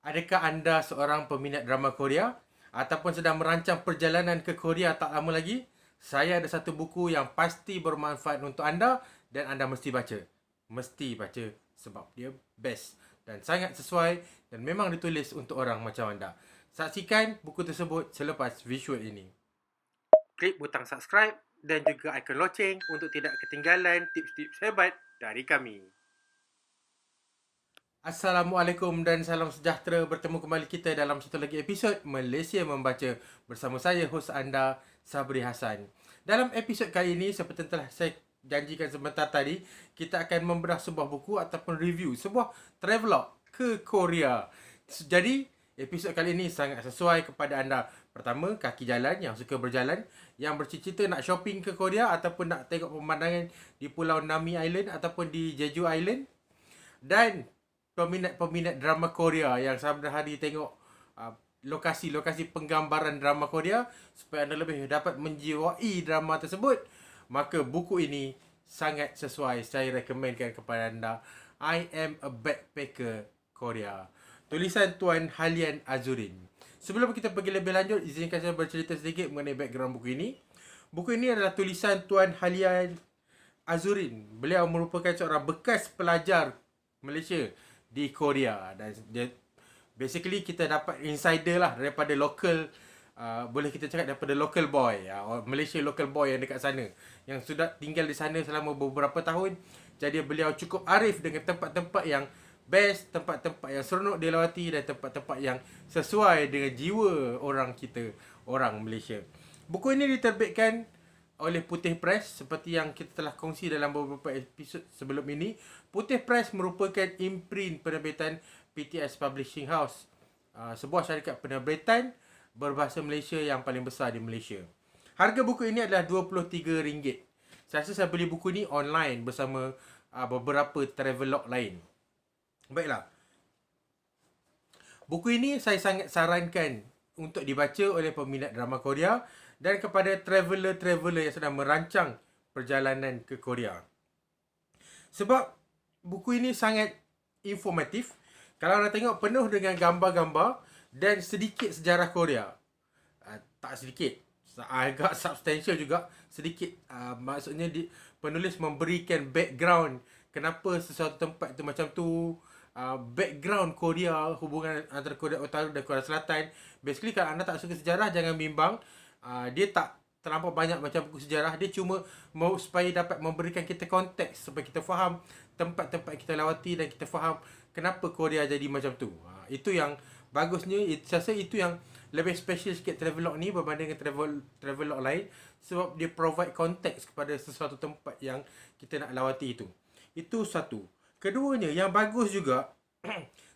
Adakah anda seorang peminat drama Korea ataupun sedang merancang perjalanan ke Korea tak lama lagi? Saya ada satu buku yang pasti bermanfaat untuk anda dan anda mesti baca. Mesti baca sebab dia best dan sangat sesuai dan memang ditulis untuk orang macam anda. Saksikan buku tersebut selepas visual ini. Klik butang subscribe dan juga ikon loceng untuk tidak ketinggalan tips-tips hebat dari kami. Assalamualaikum dan salam sejahtera. Bertemu kembali kita dalam satu lagi episod Malaysia Membaca bersama saya, hos anda, Sabri Hassan. Dalam episod kali ini, seperti telah saya janjikan sebentar tadi, kita akan membedah sebuah buku ataupun review sebuah travelog ke Korea. Jadi, episod kali ini sangat sesuai kepada anda. Pertama, kaki jalan yang suka berjalan, yang bercita-cita nak shopping ke Korea ataupun nak tengok pemandangan di Pulau Nami Island ataupun di Jeju Island. Dan peminat-peminat drama Korea yang sahabat hari tengok lokasi-lokasi penggambaran drama Korea supaya anda lebih dapat menjiwai drama tersebut, maka buku ini sangat sesuai. Saya rekomenkan kepada anda. I Am a Backpacker Korea, tulisan Tuan Halian Azurin. Sebelum kita pergi lebih lanjut, izinkan saya bercerita sedikit mengenai background buku ini. Buku ini adalah tulisan Tuan Halian Azurin. Beliau merupakan seorang bekas pelajar Malaysia di Korea dan dia, basically kita dapat insider lah daripada local, boleh kita cakap daripada local boy, Malaysia local boy yang dekat sana, yang sudah tinggal di sana selama beberapa tahun. Jadi beliau cukup arif dengan tempat-tempat yang best, tempat-tempat yang seronok dilawati dan tempat-tempat yang sesuai dengan jiwa orang kita, orang Malaysia. Buku ini diterbitkan oleh Putih Press seperti yang kita telah kongsi dalam beberapa episod sebelum ini. Putih Press merupakan imprint penerbitan PTS Publishing House, sebuah syarikat penerbitan berbahasa Malaysia yang paling besar di Malaysia. Harga buku ini adalah RM23. Saya rasa saya beli buku ini online bersama beberapa travelog lain. Baiklah, buku ini saya sangat sarankan untuk dibaca oleh peminat drama Korea dan kepada traveller-traveller yang sedang merancang perjalanan ke Korea. Sebab buku ini sangat informatif. Kalau anda tengok, penuh dengan gambar-gambar dan sedikit sejarah Korea. Tak sedikit, agak substantial juga. Sedikit, maksudnya penulis memberikan background kenapa sesuatu tempat itu macam tu, background Korea, hubungan antara Korea Utara dan Korea Selatan. Basically, kalau anda tak suka sejarah, jangan bimbang. Dia tak terlampau banyak macam buku sejarah. Dia cuma mau supaya dapat memberikan kita konteks, supaya kita faham tempat-tempat kita lawati dan kita faham kenapa Korea jadi macam tu. Itu yang bagusnya. Saya rasa itu yang lebih special sikit travelog ni berbanding dengan travelog lain, sebab dia provide konteks kepada sesuatu tempat yang kita nak lawati itu. Itu satu. Keduanya, yang bagus juga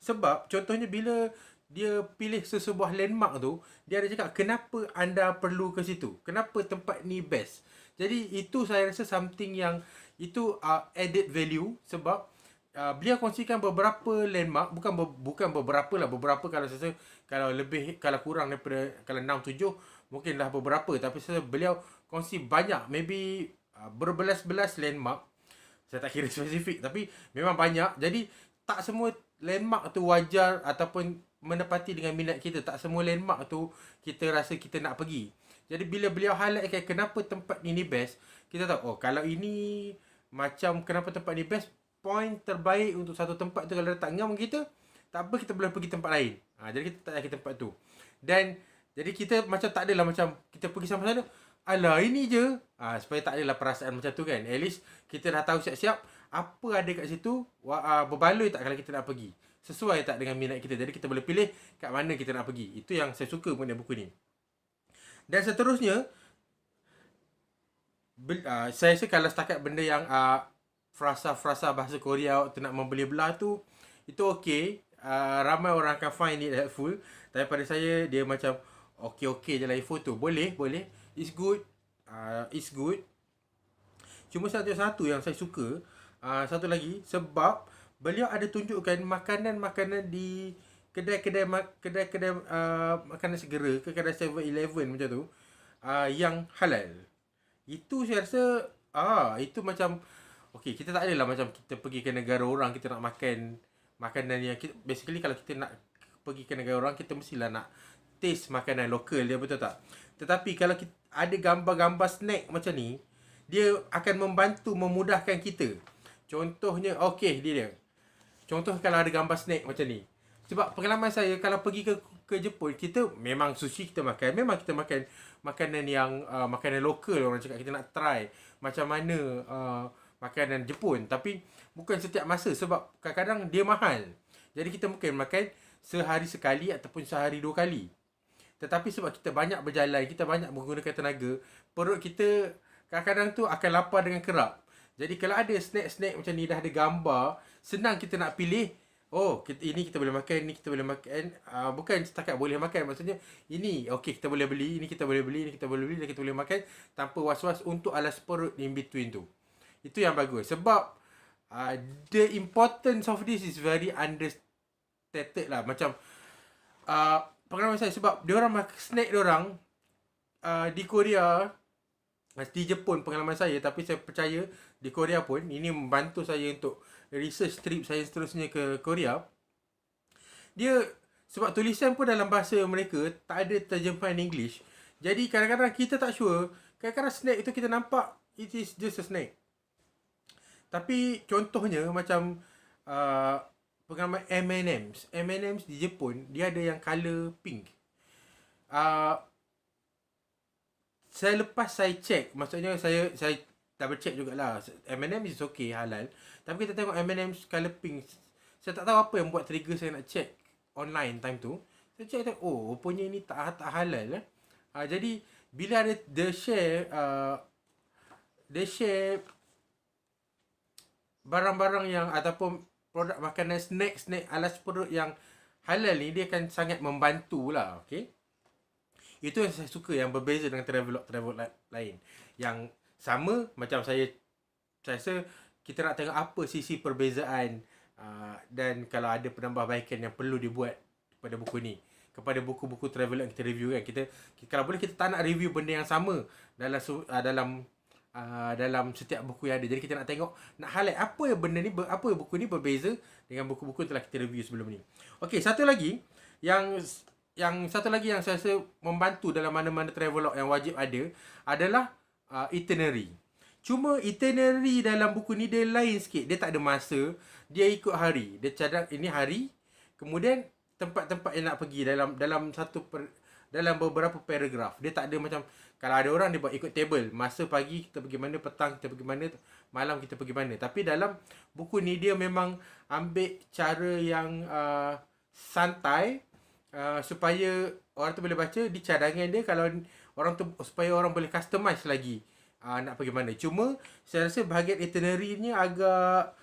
sebab contohnya bila dia pilih sesebuah landmark tu, dia ada cakap kenapa anda perlu ke situ, kenapa tempat ni best. Jadi itu saya rasa something yang itu added value, sebab beliau kongsikan beberapa landmark, bukan beberapa lah, beberapa kalau saya, kalau lebih, kalau kurang daripada, kalau 6 7 mungkinlah beberapa, tapi saya beliau kongsi banyak, maybe berbelas-belas landmark. Saya tak kira spesifik, tapi memang banyak. Jadi tak semua landmark tu wajar ataupun menepati dengan minat kita. Tak semua landmark tu kita rasa kita nak pergi. Jadi bila beliau highlightkan kenapa tempat ini best, kita tahu, oh kalau ini macam kenapa tempat ni best, point terbaik untuk satu tempat tu kalau tak ngam kita, tak apa, kita boleh pergi tempat lain. Jadi kita tak pergi tempat tu. Dan jadi kita macam tak adalah macam kita pergi sampai sana, alah ini je, supaya tak adalah perasaan macam tu kan. At least kita dah tahu siap-siap apa ada kat situ, berbaloi tak kalau kita nak pergi, sesuai tak dengan minat kita. Jadi kita boleh pilih kat mana kita nak pergi. Itu yang saya suka mengenai buku ni. Dan seterusnya, saya rasa kalau setakat benda yang frasa-frasa bahasa Korea waktu nak membeli belah tu, itu okey. Ramai orang akan find it helpful. Tapi pada saya, dia macam okey-okey je lah info tu. Boleh. It's good. It's good. Cuma satu yang saya suka, satu lagi, sebab beliau ada tunjukkan makanan-makanan di kedai-kedai makanan segera, ke kedai 7-Eleven macam tu, yang halal. Itu saya rasa itu macam okey, kita tak adalah macam kita pergi ke negara orang, kita nak makan makanan yang basically kalau kita nak pergi ke negara orang, kita mestilah nak taste makanan lokal dia, betul tak? Tetapi kalau kita ada gambar-gambar snack macam ni, dia akan membantu memudahkan kita. Contohnya, okey dia. Contoh kalau ada gambar snack macam ni. Sebab pengalaman saya kalau pergi ke Jepun, kita memang sushi kita makan, memang kita makan makanan yang makanan lokal, orang cakap kita nak try macam mana makanan Jepun. Tapi bukan setiap masa sebab kadang-kadang dia mahal. Jadi kita mungkin makan sehari sekali ataupun sehari 2 kali. Tetapi sebab kita banyak berjalan, kita banyak menggunakan tenaga, perut kita kadang-kadang tu akan lapar dengan kerap. Jadi kalau ada snack-snack macam ni dah ada gambar, senang kita nak pilih. Oh, ini kita boleh makan, ini kita boleh makan. Bukan setakat boleh makan, maksudnya ini okey kita boleh beli, ini kita boleh beli, ini kita boleh beli, dan kita boleh makan tanpa was-was untuk alas perut in between tu. Itu yang bagus. Sebab the importance of this is very understated lah. Macam pengalaman saya, sebab diorang makan snack diorang di Korea, di Jepun pengalaman saya, tapi saya percaya di Korea pun, ini membantu saya untuk research trip saya seterusnya ke Korea. Dia, sebab tulisan pun dalam bahasa mereka, tak ada terjemahan English. Jadi kadang-kadang kita tak sure, kadang-kadang snack itu kita nampak it is just a snack. Tapi contohnya macam pengalaman M&M's. M&M's di Jepun, dia ada yang colour pink. Lepas saya check, maksudnya saya double check jugalah. M&M's is okay, halal. Tapi kita tengok M&M's colour pink. Saya tak tahu apa yang buat trigger saya nak check online time tu. Saya check, oh rupanya ni tak halal. Jadi bila ada dia share barang-barang yang ataupun produk makanan snack alas perut yang halal ni, dia akan sangat membantu lah. Okay, itu yang saya suka, yang berbeza dengan travelog lain. Yang sama macam saya rasa kita nak tengok apa sisi perbezaan dan kalau ada penambahbaikan yang perlu dibuat kepada buku ni, kepada buku-buku travelog yang kita review kan. Kita kalau boleh kita tak nak review benda yang sama dalam setiap buku yang ada. Jadi kita nak tengok, nak highlight apa yang benda ni, apa buku ni berbeza dengan buku-buku yang telah kita review sebelum ni. Okey, satu lagi yang saya rasa membantu dalam mana-mana travelog yang wajib ada adalah itinerary. Cuma itinerary dalam buku ni dia lain sikit. Dia tak ada masa, dia ikut hari. Dia cadang ini hari, kemudian tempat-tempat yang nak pergi dalam beberapa paragraf. Dia tak ada macam kalau ada orang dia buat ikut table. Masa pagi kita pergi mana, petang kita pergi mana, malam kita pergi mana. Tapi dalam buku ni dia memang ambil cara yang santai, supaya orang tu boleh baca di cadangan dia, kalau orang tu, supaya orang boleh customize lagi nak pergi mana. Cuma saya rasa bahagian itinerary-nya agak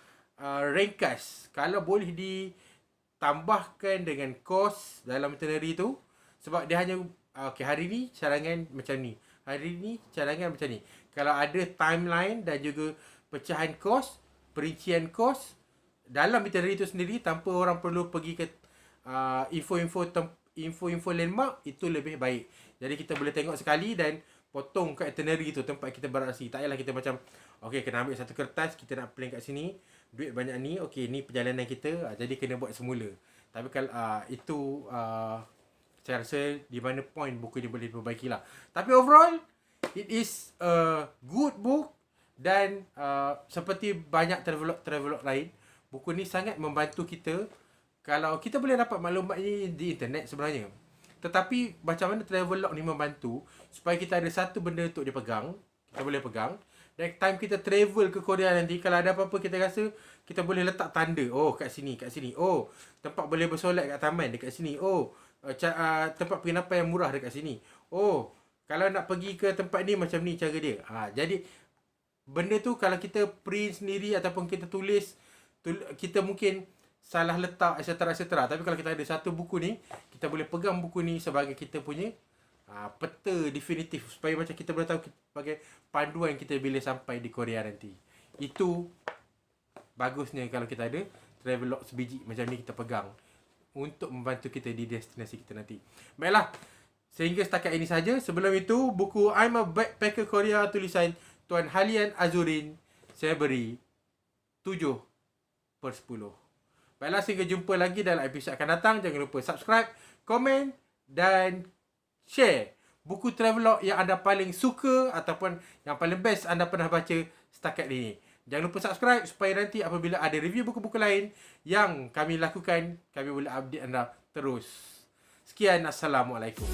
ringkas. Kalau boleh ditambahkan dengan kos dalam itinerary tu, sebab dia hanya okey, hari ni cadangan macam ni, hari ni cadangan macam ni. Kalau ada timeline dan juga pecahan kos, perincian kos dalam itinerary itu sendiri, tanpa orang perlu pergi ke info landmark, itu lebih baik. Jadi kita boleh tengok sekali dan potong kat itinerary tu tempat kita beraksi. Tak payahlah kita macam okey, kena ambil satu kertas, kita nak plan kat sini, duit banyak ni, okey ni perjalanan kita, jadi kena buat semula. Tapi kalau itu saya rasa di mana point buku ni boleh diperbaiki lah. Tapi overall it is a good book, dan seperti banyak travelog lain, buku ni sangat membantu kita. Kalau kita boleh dapat maklumat ni di internet sebenarnya, tetapi macam mana travelog ni membantu supaya kita ada satu benda untuk dipegang, kita boleh pegang. Dan time kita travel ke Korea nanti, kalau ada apa-apa kita rasa, kita boleh letak tanda. Oh, kat sini. Oh, tempat boleh bersolat kat taman dekat sini. Oh, tempat penginapan yang murah dekat sini. Oh, kalau nak pergi ke tempat ni macam ni cara dia. Jadi benda tu kalau kita print sendiri ataupun kita tulis, kita mungkin salah letak, etc. Tapi kalau kita ada satu buku ni, kita boleh pegang buku ni sebagai kita punya peta definitif, supaya macam kita boleh tahu sebagai panduan kita bila sampai di Korea nanti. Itu bagusnya kalau kita ada travelog sebiji macam ni kita pegang untuk membantu kita di destinasi kita nanti. Baiklah, sehingga setakat ini saja. Sebelum itu, buku I'm a Backpacker Korea tulisan Tuan Halian Azurin saya beri 7/10. Baiklah, sehingga jumpa lagi dalam episod akan datang. Jangan lupa subscribe, komen dan share buku travelog yang anda paling suka ataupun yang paling best anda pernah baca setakat ini. Jangan lupa subscribe supaya nanti apabila ada review buku-buku lain yang kami lakukan, kami boleh update anda terus. Sekian, Assalamualaikum.